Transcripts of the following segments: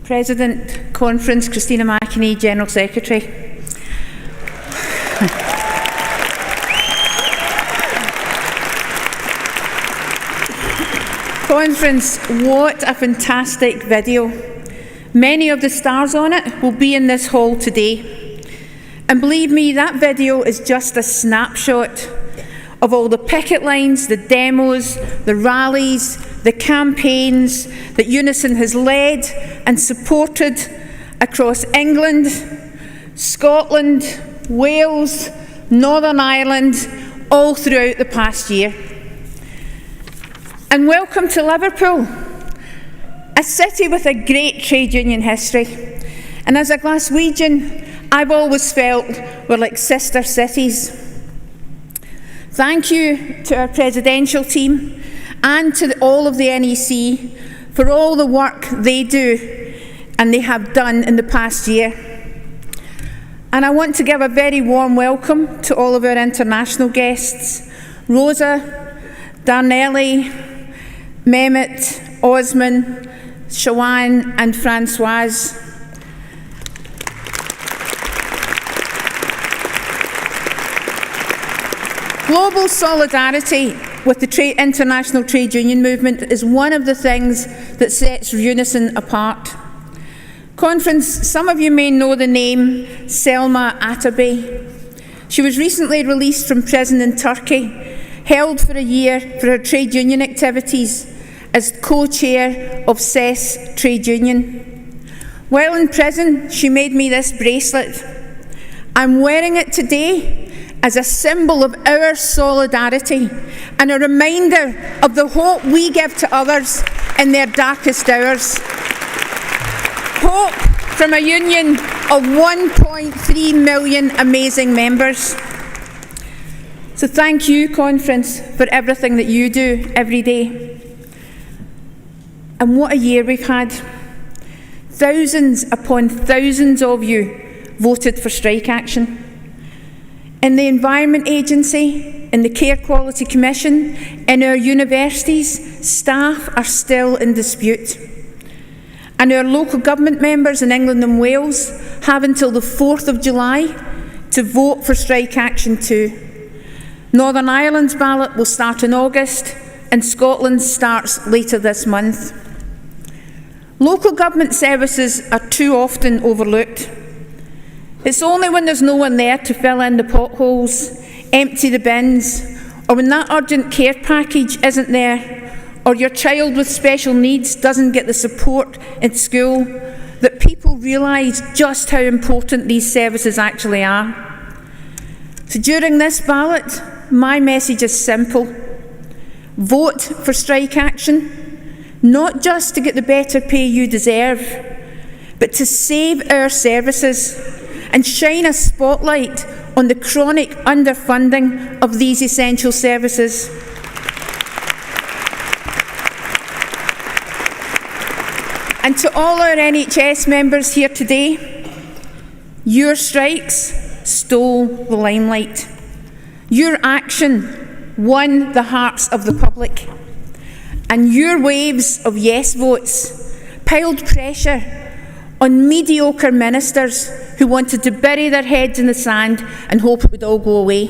President, Conference, Christina McAnea, General Secretary. Conference, what a fantastic video. Many of the stars on it will be in this hall today. And believe me, that video is just a snapshot of all the picket lines, the demos, the rallies, the campaigns that UNISON has led and supported across England, Scotland, Wales, Northern Ireland, all throughout the past year. And welcome to Liverpool, a city with a great trade union history. And as a Glaswegian, I've always felt we're like sister cities. Thank you to our presidential team and to all of the NEC for all the work they do and they have done in the past year. And I want to give a very warm welcome to all of our international guests, Rosa, Darnelli, Mehmet, Osman, Shawan and Francoise. Global solidarity with the international trade union movement is one of the things that sets UNISON apart. Conference, some of you may know the name Selma Atabey. She was recently released from prison in Turkey, held for a year for her trade union activities as co-chair of SES Trade Union. While in prison, she made me this bracelet. I'm wearing it today as a symbol of our solidarity and a reminder of the hope we give to others in their darkest hours. Hope from a union of 1.3 million amazing members. So thank you, Conference, for everything that you do every day. And what a year we've had. Thousands upon thousands of you voted for strike action. In the Environment Agency, in the Care Quality Commission, in our universities, staff are still in dispute. And our local government members in England and Wales have until the 4th of July to vote for strike action too. Northern Ireland's ballot will start in August, and Scotland's starts later this month. Local government services are too often overlooked. It's only when there's no one there to fill in the potholes, empty the bins, or when that urgent care package isn't there, or your child with special needs doesn't get the support in school, that people realise just how important these services actually are. So during this ballot, my message is simple. Vote for strike action, not just to get the better pay you deserve, but to save our services and shine a spotlight on the chronic underfunding of these essential services. And to all our NHS members here today, your strikes stole the limelight. Your action won the hearts of the public. And your waves of yes votes piled pressure on mediocre ministers who wanted to bury their heads in the sand and hope it would all go away.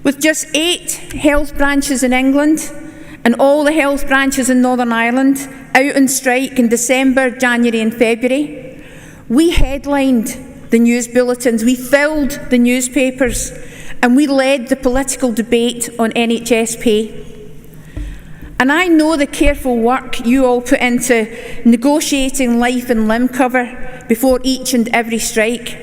With just 8 health branches in England and all the health branches in Northern Ireland out on strike in December, January and February, we headlined the news bulletins, we filled the newspapers, and we led the political debate on NHS pay. And I know the careful work you all put into negotiating life and limb cover before each and every strike.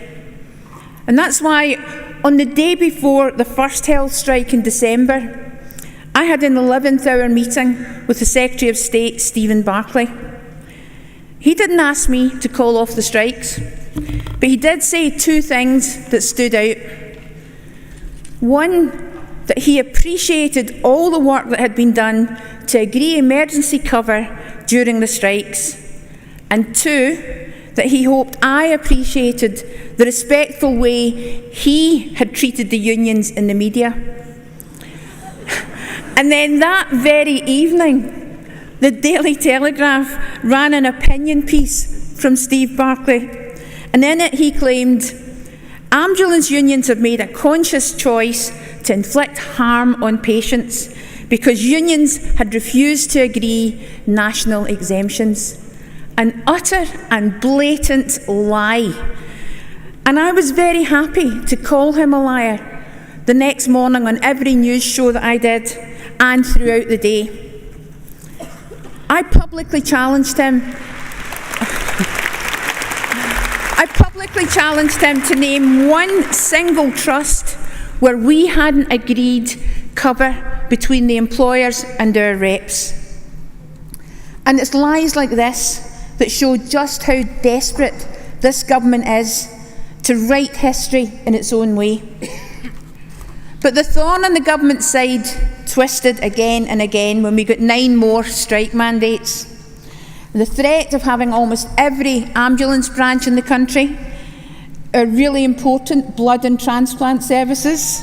And that's why on the day before the first health strike in December, I had an 11th hour meeting with the Secretary of State, Stephen Barclay. He didn't ask me to call off the strikes, but he did say 2 things that stood out. One, that he appreciated all the work that had been done to agree emergency cover during the strikes. And 2, that he hoped I appreciated the respectful way he had treated the unions in the media. And then that very evening, The Daily Telegraph ran an opinion piece from Steve Barclay, and in it he claimed, ambulance unions have made a conscious choice to inflict harm on patients because unions had refused to agree national exemptions. An utter and blatant lie. And I was very happy to call him a liar the next morning on every news show that I did and throughout the day. I publicly challenged him to name one single trust where we hadn't agreed cover between the employers and our reps. And it's lies like this that show just how desperate this government is to write history in its own way. But the thorn on the government side twisted again and again when we got 9 more strike mandates. The threat of having almost every ambulance branch in the country, our really important blood and transplant services,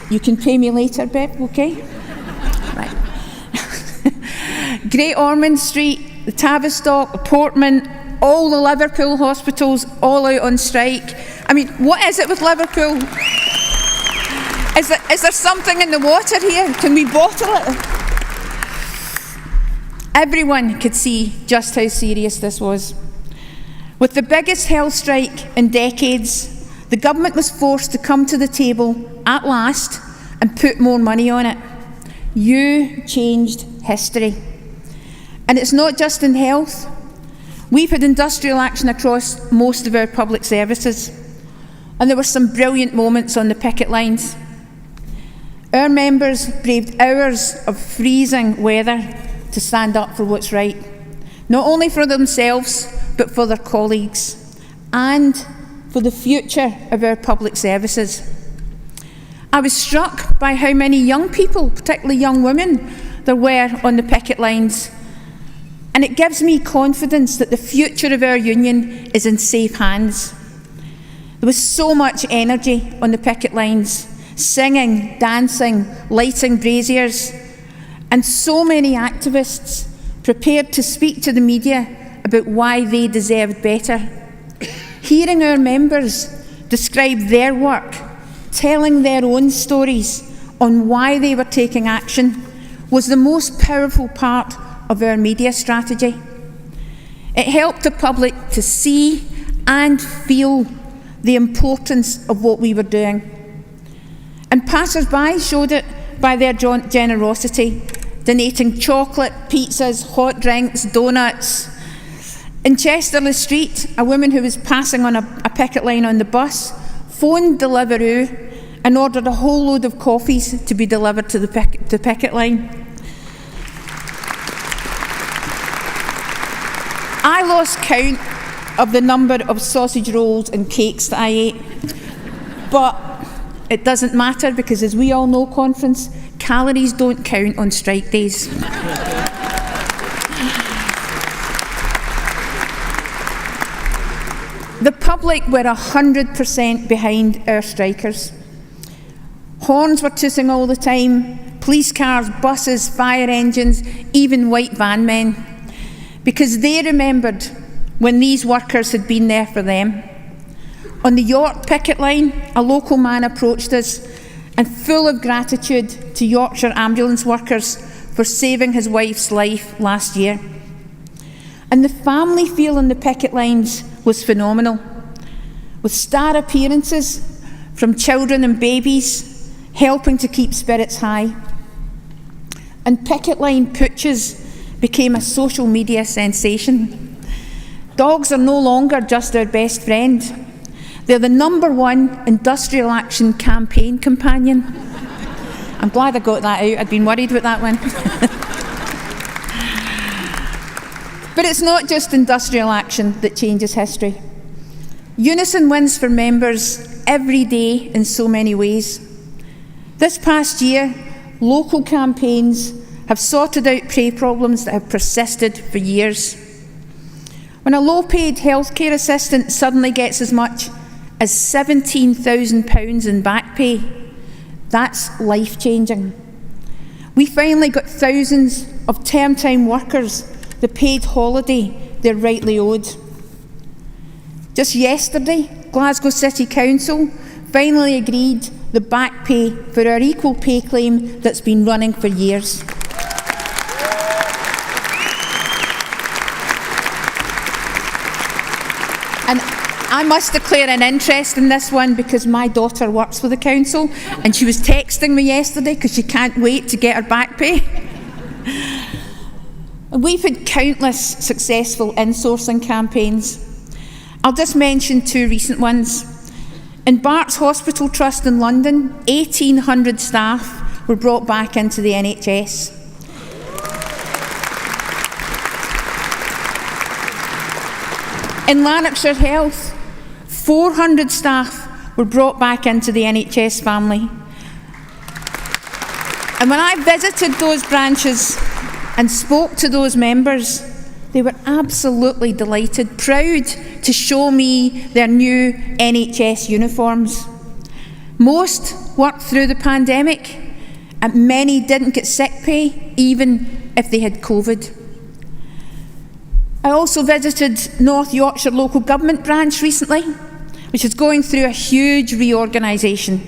you can pay me later, Bev, okay? Right. Great Ormond Street, the Tavistock, the Portman, all the Liverpool hospitals, all out on strike. I mean, what is it with Liverpool? Is there something in the water here? Can we bottle it? Everyone could see just how serious this was. With the biggest health strike in decades, the government was forced to come to the table at last and put more money on it. You changed history. And it's not just in health. We've had industrial action across most of our public services. And there were some brilliant moments on the picket lines. Our members braved hours of freezing weather to stand up for what's right, not only for themselves, but for their colleagues, and for the future of our public services. I was struck by how many young people, particularly young women, there were on the picket lines. And it gives me confidence that the future of our union is in safe hands. There was so much energy on the picket lines, singing, dancing, lighting braziers, and so many activists prepared to speak to the media about why they deserved better. Hearing our members describe their work, telling their own stories on why they were taking action, was the most powerful part of our media strategy. It helped the public to see and feel the importance of what we were doing. And passers-by showed it by their generosity, donating chocolate, pizzas, hot drinks, donuts. In Chesterley Street, a woman who was passing on a picket line on the bus phoned Deliveroo and ordered a whole load of coffees to be delivered to the picket line. I lost count of the number of sausage rolls and cakes that I ate, but it doesn't matter because, as we all know, Conference, calories don't count on strike days. The public were 100% behind our strikers. Horns were tooting all the time, police cars, buses, fire engines, even white van men, because they remembered when these workers had been there for them. On the York picket line, a local man approached us and, full of gratitude to Yorkshire ambulance workers for saving his wife's life last year. And the family feel on the picket lines was phenomenal, with star appearances from children and babies helping to keep spirits high. And picket line putches became a social media sensation. Dogs are no longer just our best friend. They're the #1 industrial action campaign companion. I'm glad I got that out. I'd been worried about that one. But it's not just industrial action that changes history. UNISON wins for members every day in so many ways. This past year, local campaigns have sorted out pay problems that have persisted for years. When a low-paid healthcare assistant suddenly gets as much as £17,000 in back pay. That's life-changing. We finally got thousands of term-time workers the paid holiday they're rightly owed. Just yesterday, Glasgow City Council finally agreed the back pay for our equal pay claim that's been running for years. And I must declare an interest in this one because my daughter works for the council and she was texting me yesterday because she can't wait to get her back pay. We've had countless successful insourcing campaigns. I'll just mention two recent ones. In Bart's Hospital Trust in London, 1,800 staff were brought back into the NHS. In Lanarkshire Health, 400 staff were brought back into the NHS family. And when I visited those branches and spoke to those members, they were absolutely delighted, proud to show me their new NHS uniforms. Most worked through the pandemic, and many didn't get sick pay, even if they had COVID. I also visited North Yorkshire Local Government branch recently, which is going through a huge reorganisation.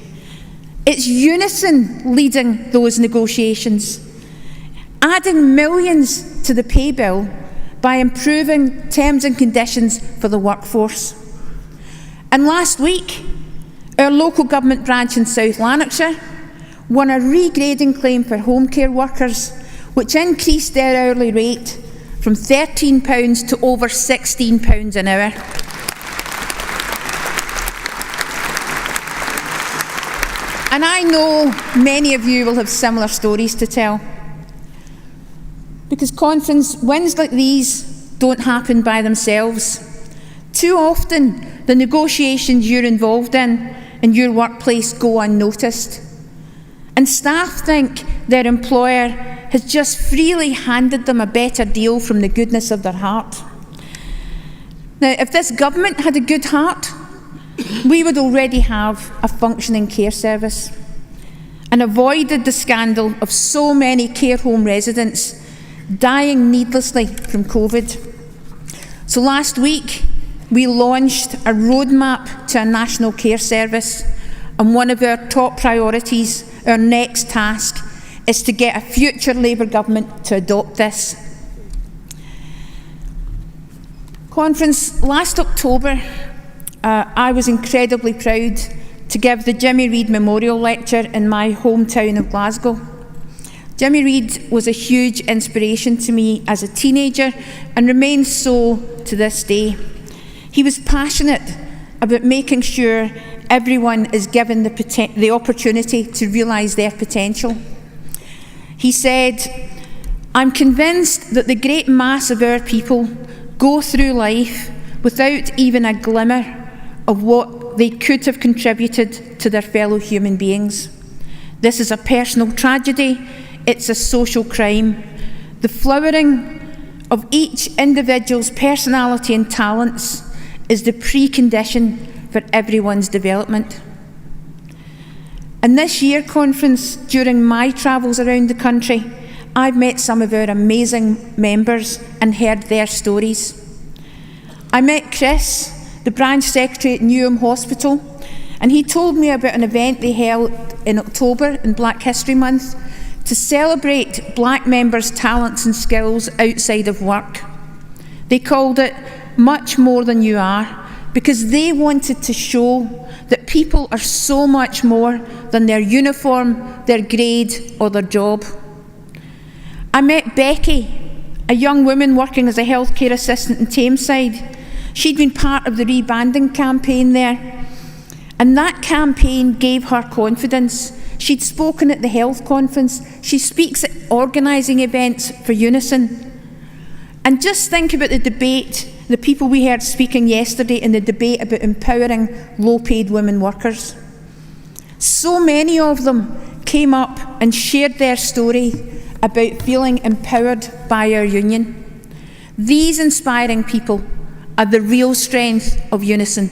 It's UNISON leading those negotiations, adding millions to the pay bill by improving terms and conditions for the workforce. And last week, our local government branch in South Lanarkshire won a regrading claim for home care workers, which increased their hourly rate from £13 to over £16 an hour. And I know many of you will have similar stories to tell. Because conference wins like these don't happen by themselves. Too often, the negotiations you're involved in your workplace go unnoticed. And staff think their employer has just freely handed them a better deal from the goodness of their heart. Now, if this government had a good heart, we would already have a functioning care service and avoided the scandal of so many care home residents dying needlessly from COVID. So last week, we launched a roadmap to a national care service, and one of our top priorities, our next task, is to get a future Labour government to adopt this. Conference, last October, I was incredibly proud to give the Jimmy Reid Memorial Lecture in my hometown of Glasgow. Jimmy Reid was a huge inspiration to me as a teenager and remains so to this day. He was passionate about making sure everyone is given the opportunity to realise their potential. He said, "I'm convinced that the great mass of our people go through life without even a glimmer of what they could have contributed to their fellow human beings. This is a personal tragedy. It's a social crime. The flowering of each individual's personality and talents is the precondition for everyone's development." And this year, conference, during my travels around the country, I've met some of our amazing members and heard their stories. I met Chris, the branch secretary at Newham Hospital, and he told me about an event they held in October in Black History Month to celebrate black members' talents and skills outside of work. They called it Much More Than You Are, because they wanted to show that people are so much more than their uniform, their grade, or their job. I met Becky, a young woman working as a healthcare assistant in Tameside. She'd been part of the rebanding campaign there, and that campaign gave her confidence. She'd spoken at the health conference. She speaks at organising events for UNISON. And just think about the debate, the people we heard speaking yesterday in the debate about empowering low-paid women workers. So many of them came up and shared their story about feeling empowered by our union. These inspiring people are the real strength of UNISON.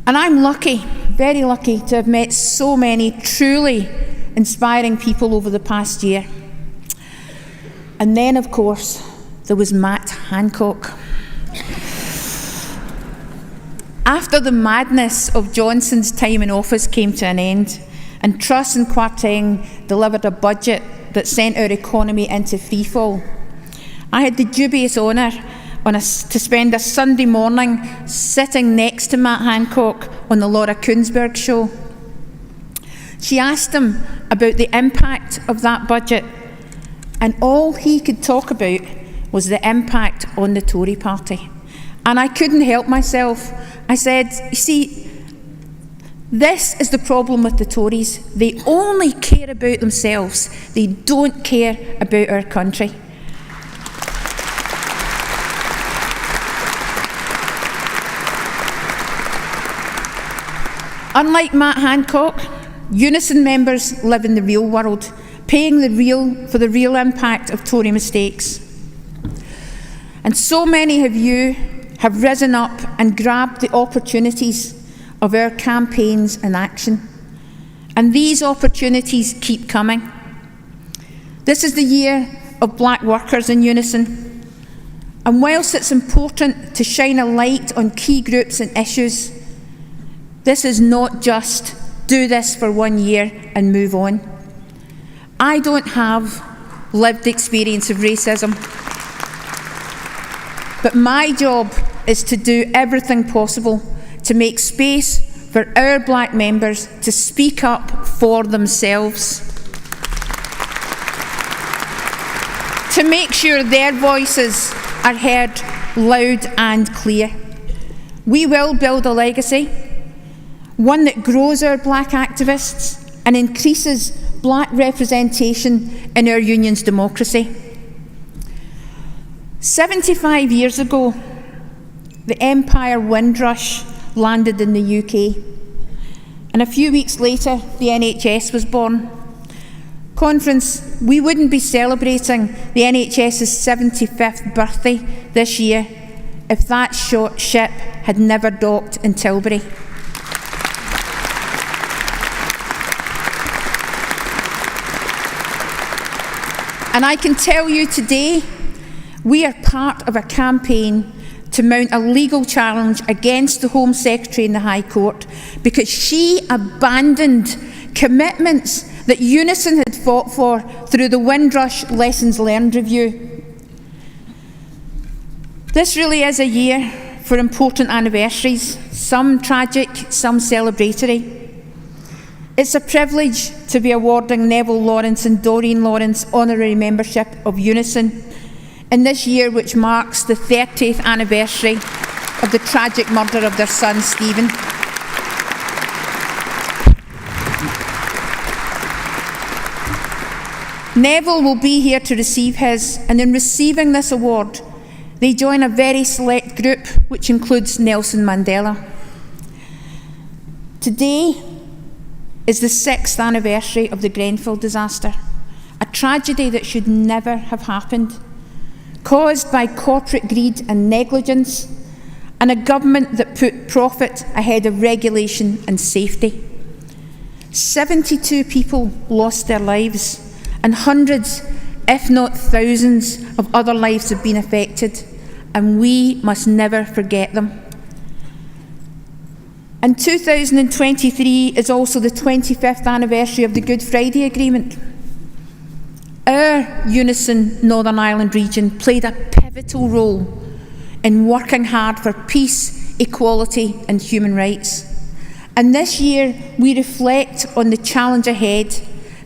And I'm lucky, very lucky, to have met so many truly inspiring people over the past year. And then, of course, there was Matt Hancock. After the madness of Johnson's time in office came to an end, and Truss and Kwarteng delivered a budget that sent our economy into freefall, I had the dubious honour to spend a Sunday morning sitting next to Matt Hancock on the Laura Kuenssberg show. She asked him about the impact of that budget, and all he could talk about was the impact on the Tory party. And I couldn't help myself. I said, you see, this is the problem with the Tories. They only care about themselves. They don't care about our country. Unlike Matt Hancock, UNISON members live in the real world, paying for the real impact of Tory mistakes. And so many of you have risen up and grabbed the opportunities of our campaigns and action. And these opportunities keep coming. This is the year of black workers in UNISON. And whilst it's important to shine a light on key groups and issues, this is not just do this for 1 year and move on. I don't have lived experience of racism, but my job is to do everything possible to make space for our black members to speak up for themselves, to make sure their voices are heard loud and clear. We will build a legacy, one that grows our black activists and increases black representation in our union's democracy. 75 years ago, the Empire Windrush landed in the UK, and a few weeks later, the NHS was born. Conference, we wouldn't be celebrating the NHS's 75th birthday this year if that ship had never docked in Tilbury. And I can tell you today, we are part of a campaign to mount a legal challenge against the Home Secretary in the High Court because she abandoned commitments that UNISON had fought for through the Windrush Lessons Learned Review. This really is a year for important anniversaries, some tragic, some celebratory. It's a privilege to be awarding Neville Lawrence and Doreen Lawrence honorary membership of UNISON in this year which marks the 30th anniversary of the tragic murder of their son, Stephen. Neville will be here to receive his, and in receiving this award, they join a very select group which includes Nelson Mandela. Today is the 6th anniversary of the Grenfell disaster, a tragedy that should never have happened, caused by corporate greed and negligence, and a government that put profit ahead of regulation and safety. 72 people lost their lives, and hundreds, if not thousands, of other lives have been affected, and we must never forget them. And 2023 is also the 25th anniversary of the Good Friday Agreement. Our UNISON Northern Ireland region played a pivotal role in working hard for peace, equality and human rights. And this year we reflect on the challenge ahead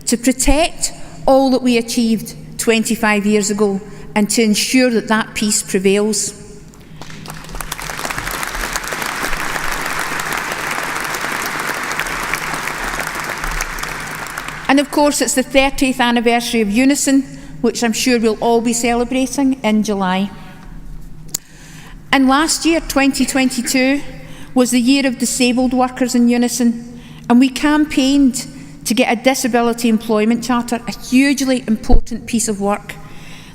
to protect all that we achieved 25 years ago and to ensure that that peace prevails. And of course, it's the 30th anniversary of UNISON, which I'm sure we'll all be celebrating in July. And last year, 2022, was the year of disabled workers in UNISON, and we campaigned to get a disability employment charter, a hugely important piece of work.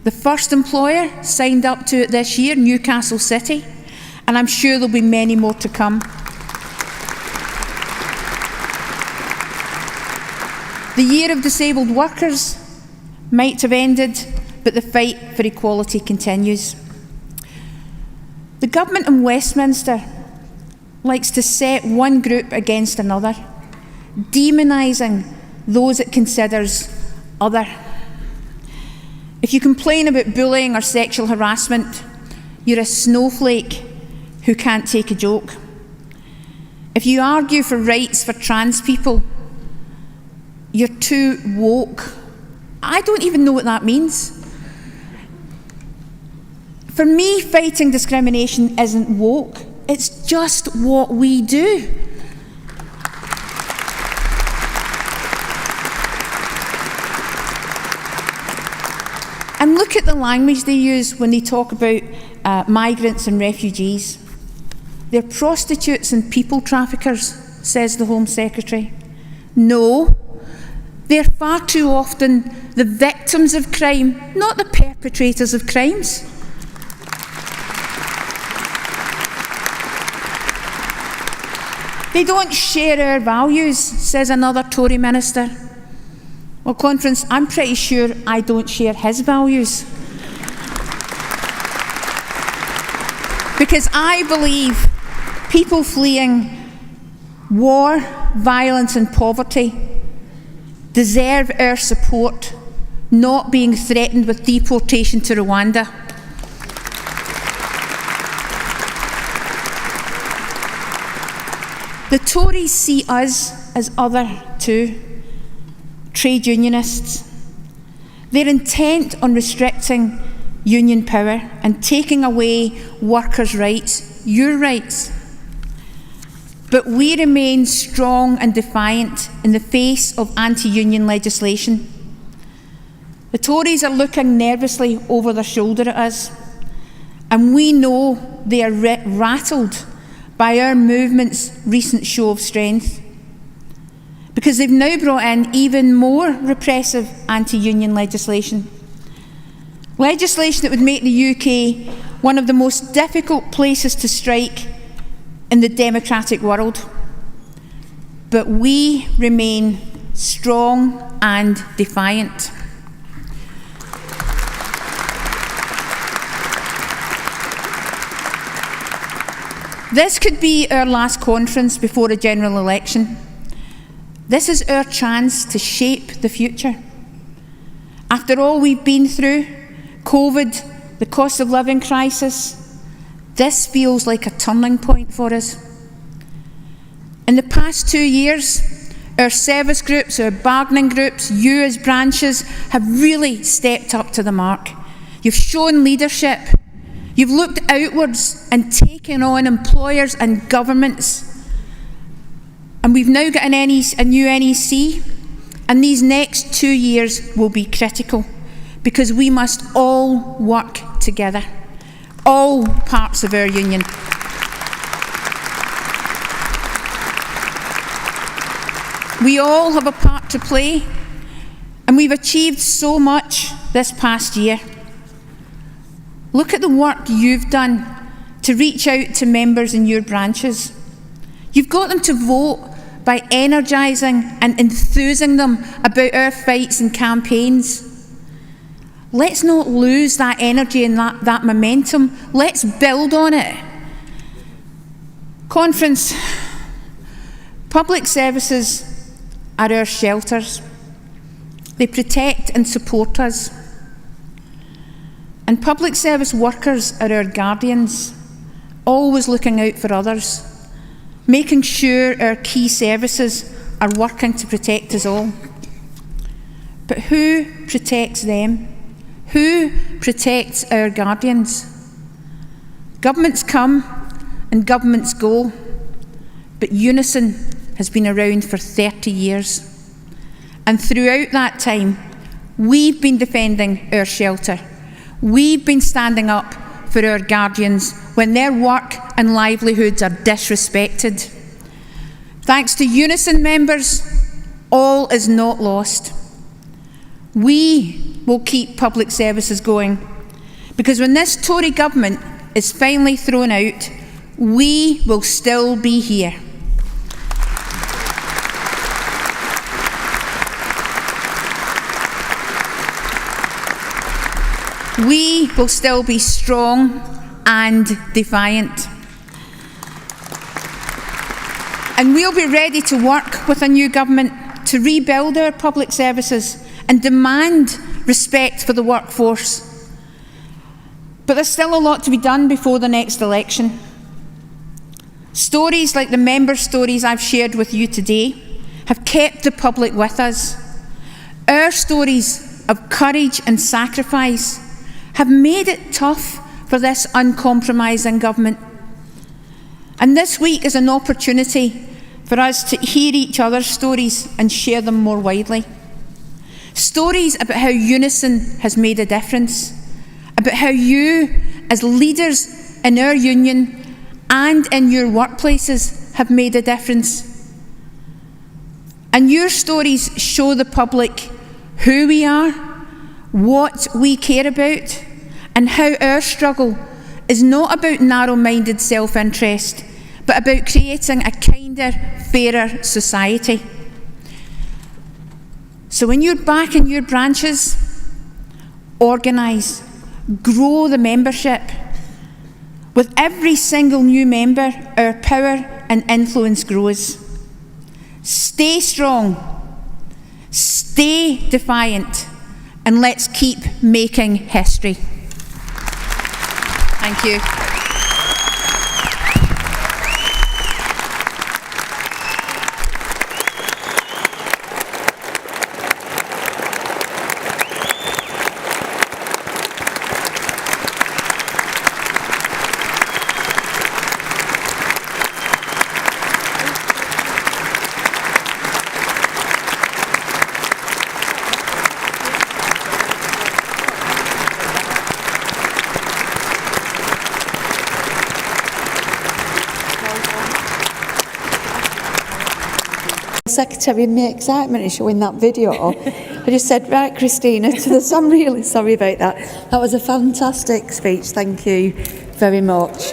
The first employer signed up to it this year, Newcastle City, and I'm sure there'll be many more to come. The year of disabled workers might have ended, but the fight for equality continues. The government in Westminster likes to set one group against another, demonising those it considers other. If you complain about bullying or sexual harassment, you're a snowflake who can't take a joke. If you argue for rights for trans people, you're too woke. I don't even know what that means. For me, fighting discrimination isn't woke. It's just what we do. And look at the language they use when they talk about migrants and refugees. They're prostitutes and people traffickers, says the Home Secretary. No, they're far too often the victims of crime, not the perpetrators of crimes. They don't share our values, says another Tory minister. Well, Conference, I'm pretty sure I don't share his values. Because I believe people fleeing war, violence and poverty deserve our support, not being threatened with deportation to Rwanda. The Tories see us as other too, trade unionists. They're intent on restricting union power and taking away workers' rights, your rights. But we remain strong and defiant in the face of anti-union legislation. The Tories are looking nervously over their shoulder at us, and we know they are rattled by our movement's recent show of strength, because they've now brought in even more repressive anti-union legislation. Legislation that would make the UK one of the most difficult places to strike in the democratic world. But we remain strong and defiant. This could be our last conference before a general election. This is our chance to shape the future. After all we've been through, COVID, the cost of living crisis, this feels like a turning point for us. In the past 2 years, our service groups, our bargaining groups, you as branches have really stepped up to the mark. You've shown leadership. You've looked outwards and taken on employers and governments. And we've now got a new NEC, and these next 2 years will be critical because we must all work together, all parts of our union. We all have a part to play, and we've achieved so much this past year. Look at the work you've done to reach out to members in your branches. You've got them to vote by energising and enthusing them about our fights and campaigns. Let's not lose that energy and that momentum. Let's build on it. Conference, public services are our shelters. They protect and support us. And public service workers are our guardians, always looking out for others, making sure our key services are working to protect us all. But who protects them? Who protects our guardians? Governments come and governments go, but Unison has been around for 30 years. And throughout that time, we've been defending our shelter. We've been standing up for our guardians when their work and livelihoods are disrespected. Thanks to Unison members, all is not lost. We will keep public services going, because when this Tory government is finally thrown out, we will still be here. We will still be strong and defiant. And we'll be ready to work with a new government to rebuild our public services and demand respect for the workforce. But there's still a lot to be done before the next election. Stories like the member stories I've shared with you today have kept the public with us. Our stories of courage and sacrifice have made it tough for this uncompromising government. And this week is an opportunity for us to hear each other's stories and share them more widely. Stories about how UNISON has made a difference, about how you, as leaders in our union and in your workplaces, have made a difference. And your stories show the public who we are, what we care about, and how our struggle is not about narrow-minded self-interest, but about creating a kinder, fairer society. So when you're back in your branches, organise, grow the membership. With every single new member, our power and influence grows. Stay strong, stay defiant, and let's keep making history. Thank you. Secretary, in my excitement of showing that video, I just said, right, Christina, to this, I'm really sorry about that. That was a fantastic speech, thank you very much.